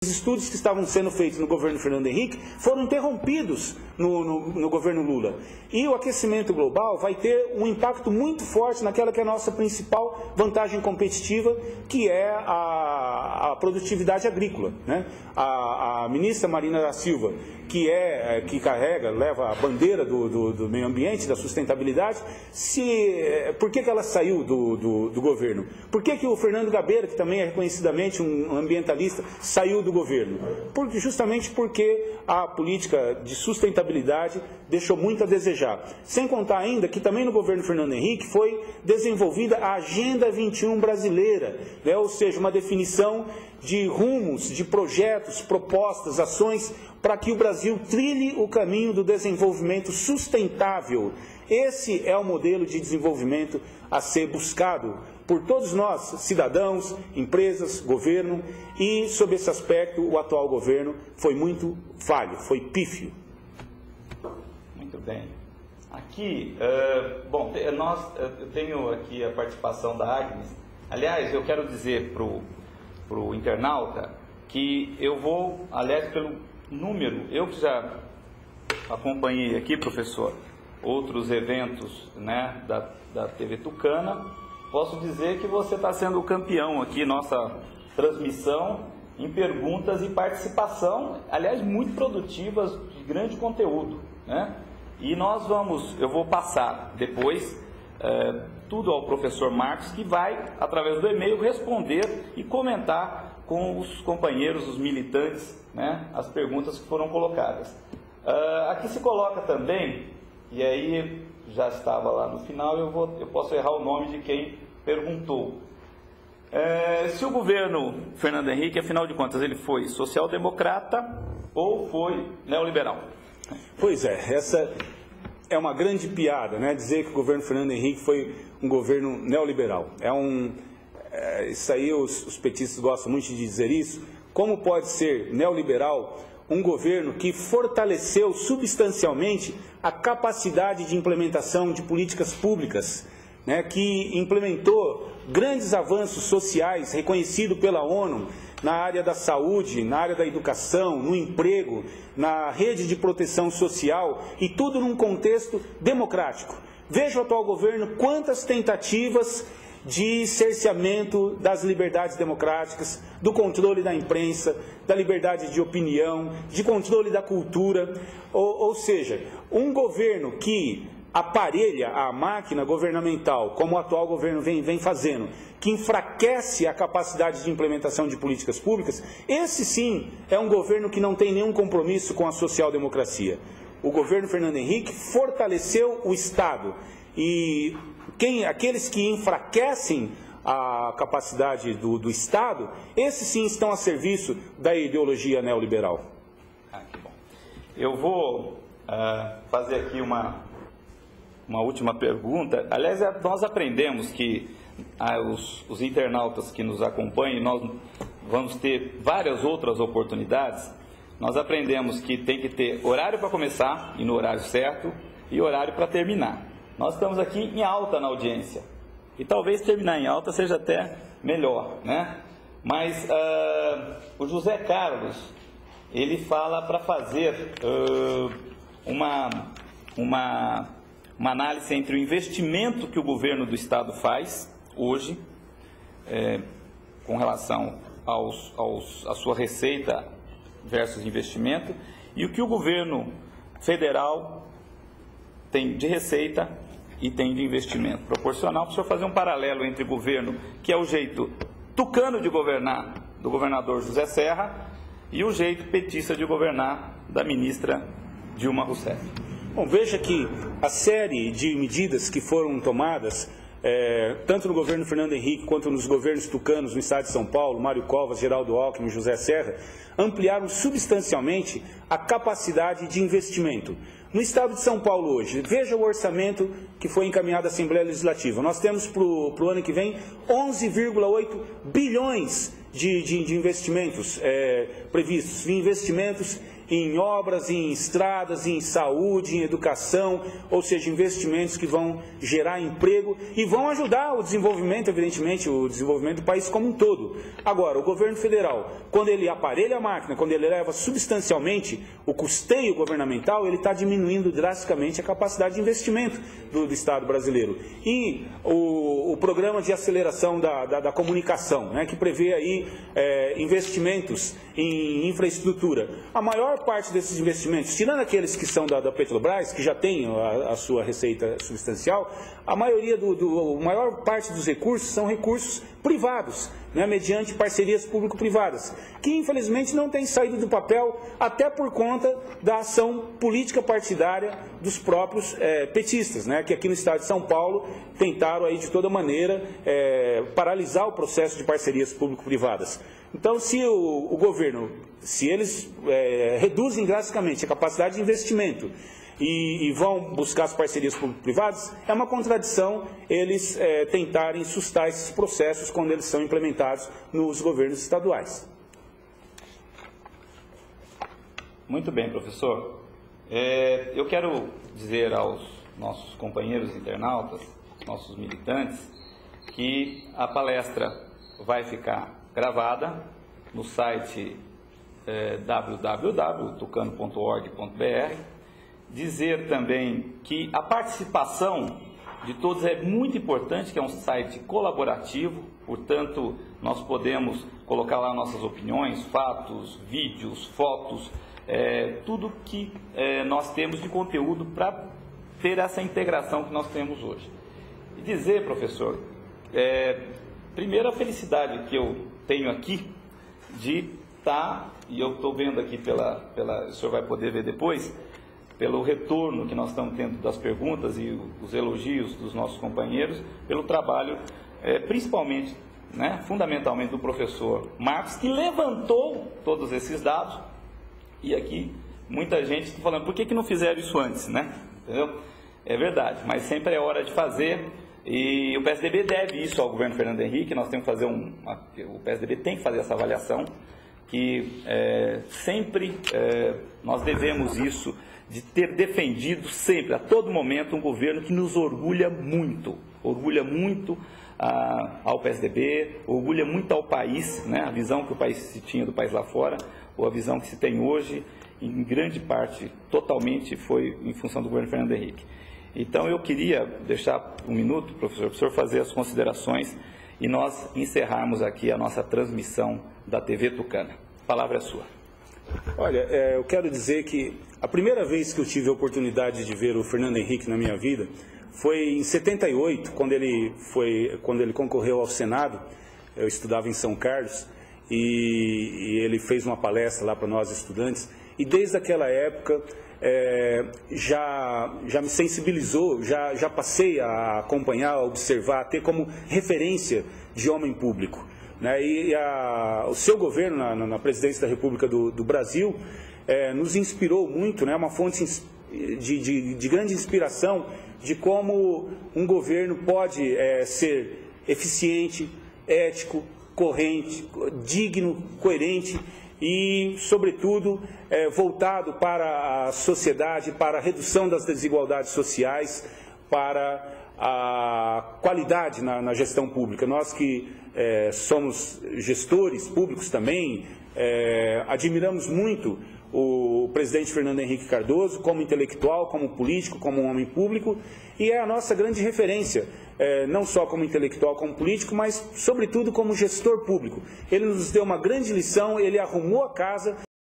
Os estudos que estavam sendo feitos no governo Fernando Henrique foram interrompidos no governo Lula. E o aquecimento global vai ter um impacto muito forte naquela que é a nossa principal vantagem competitiva, que é a produtividade agrícola, né? A ministra Marina da Silva, que leva a bandeira do meio ambiente, da sustentabilidade, por que ela saiu do governo? Por que o Fernando Gabeira, que também é reconhecidamente um ambientalista, saiu do governo? Justamente porque a política de sustentabilidade deixou muito a desejar. Sem contar ainda que também no governo Fernando Henrique foi desenvolvida a Agenda 21 brasileira, né? Ou seja, uma definição de rumos, de projetos, propostas, ações para que o Brasil trilhe o caminho do desenvolvimento sustentável. Esse é o modelo de desenvolvimento a ser buscado por todos nós, cidadãos, empresas, governo, e sob esse aspecto o atual governo foi muito falho, foi pífio. Muito bem. Aqui, eu tenho aqui a participação da Agnes. Aliás, eu quero dizer para o internauta que eu vou, aliás, pelo número, eu que já acompanhei aqui, professor, outros eventos, né, da TV Tucana, posso dizer que você está sendo o campeão aqui, nossa transmissão em perguntas e participação, aliás, muito produtivas, de grande conteúdo, né? E eu vou passar depois tudo ao professor Marcos, que vai, através do e-mail, responder e comentar com os companheiros, os militantes, né, as perguntas que foram colocadas. Aqui se coloca também, e aí já estava lá no final, eu posso errar o nome de quem perguntou. Se o governo Fernando Henrique, afinal de contas, ele foi social-democrata ou foi neoliberal? Pois é, essa é uma grande piada, né? Dizer que o governo Fernando Henrique foi um governo neoliberal. Isso aí os petistas gostam muito de dizer isso. Como pode ser neoliberal um governo que fortaleceu substancialmente a capacidade de implementação de políticas públicas, né, que implementou grandes avanços sociais reconhecidos pela ONU na área da saúde, na área da educação, no emprego, na rede de proteção social, e tudo num contexto democrático. Veja o atual governo quantas tentativas de cerceamento das liberdades democráticas, do controle da imprensa, da liberdade de opinião, de controle da cultura, ou seja, um governo que aparelha a máquina governamental, como o atual governo vem fazendo, que enfraquece a capacidade de implementação de políticas públicas, esse sim é um governo que não tem nenhum compromisso com a social-democracia. O governo Fernando Henrique fortaleceu o Estado, e aqueles que enfraquecem a capacidade do Estado, esses sim estão a serviço da ideologia neoliberal. Que bom. Eu vou fazer aqui uma última pergunta. Aliás, nós aprendemos que os internautas que nos acompanham, nós vamos ter várias outras oportunidades, nós aprendemos que tem que ter horário para começar, e no horário certo, e horário para terminar. Nós estamos aqui em alta na audiência, e talvez terminar em alta seja até melhor, né? Mas o José Carlos, ele fala para fazer uma análise entre o investimento que o governo do Estado faz hoje, com relação à sua receita versus investimento, e o que o governo federal tem de receita e tem de investimento proporcional, para o senhor fazer um paralelo entre o governo, que é o jeito tucano de governar do governador José Serra, e o jeito petista de governar da ministra Dilma Rousseff. Bom, veja que a série de medidas que foram tomadas, tanto no governo Fernando Henrique quanto nos governos tucanos no estado de São Paulo, Mário Covas, Geraldo Alckmin, José Serra, ampliaram substancialmente a capacidade de investimento. No estado de São Paulo hoje, veja o orçamento que foi encaminhado à Assembleia Legislativa. Nós temos para o ano que vem 11,8 bilhões de investimentos previstos, investimentos em obras, em estradas, em saúde, em educação, ou seja, investimentos que vão gerar emprego e vão ajudar o desenvolvimento, evidentemente, o desenvolvimento do país como um todo. Agora, o governo federal, quando ele aparelha a máquina, quando ele eleva substancialmente o custeio governamental, ele está diminuindo drasticamente a capacidade de investimento do Estado brasileiro. E o programa de aceleração da comunicação, né, que prevê aí investimentos em infraestrutura. A maior parte desses investimentos, tirando aqueles que são da Petrobras, que já tem a sua receita substancial, a maior parte dos recursos são recursos privados, né, mediante parcerias público-privadas, que infelizmente não têm saído do papel, até por conta da ação política partidária dos próprios petistas, né, que aqui no estado de São Paulo tentaram aí de toda maneira paralisar o processo de parcerias público-privadas. Então, se o governo, se eles reduzem drasticamente a capacidade de investimento e vão buscar as parcerias público-privadas, é uma contradição eles tentarem sustar esses processos quando eles são implementados nos governos estaduais. Muito bem, professor. Eu quero dizer aos nossos companheiros internautas, nossos militantes, que a palestra vai ficar gravada no site www.tucano.org.br. Dizer também que a participação de todos é muito importante, que é um site colaborativo, portanto, nós podemos colocar lá nossas opiniões, fatos, vídeos, fotos, tudo que nós temos de conteúdo para ter essa integração que nós temos hoje. E dizer, professor, primeiro a felicidade que eu tenho aqui de estar, e eu estou vendo aqui o senhor vai poder ver depois, pelo retorno que nós estamos tendo das perguntas e os elogios dos nossos companheiros, pelo trabalho, principalmente, né, fundamentalmente do professor Marcos, que levantou todos esses dados, e aqui muita gente está falando, por que não fizeram isso antes, né? Entendeu? É verdade, mas sempre é hora de fazer, e o PSDB deve isso ao governo Fernando Henrique. Nós temos que fazer o PSDB tem que fazer essa avaliação, que sempre nós devemos isso, de ter defendido sempre, a todo momento, um governo que nos orgulha muito ao PSDB, orgulha muito ao país, né? A visão que o país se tinha do país lá fora, ou a visão que se tem hoje, em grande parte, totalmente foi em função do governo Fernando Henrique. Então eu queria deixar um minuto, professor, para o senhor fazer as considerações e nós encerrarmos aqui a nossa transmissão da TV Tucana. A palavra é sua. Olha, eu quero dizer que a primeira vez que eu tive a oportunidade de ver o Fernando Henrique na minha vida foi em 78, quando ele concorreu ao Senado. Eu estudava em São Carlos e ele fez uma palestra lá para nós estudantes, e desde aquela época já me sensibilizou, já passei a acompanhar, a observar, a ter como referência de homem público, né? E o seu governo na presidência da República do Brasil nos inspirou muito, né? Uma fonte de grande inspiração de como um governo pode ser eficiente, ético, corrente, digno, coerente e, sobretudo, voltado para a sociedade, para a redução das desigualdades sociais, para a qualidade na gestão pública. Nós que somos gestores públicos também, admiramos muito o presidente Fernando Henrique Cardoso como intelectual, como político, como um homem público, e é a nossa grande referência, não só como intelectual, como político, mas sobretudo como gestor público. Ele nos deu uma grande lição, ele arrumou a casa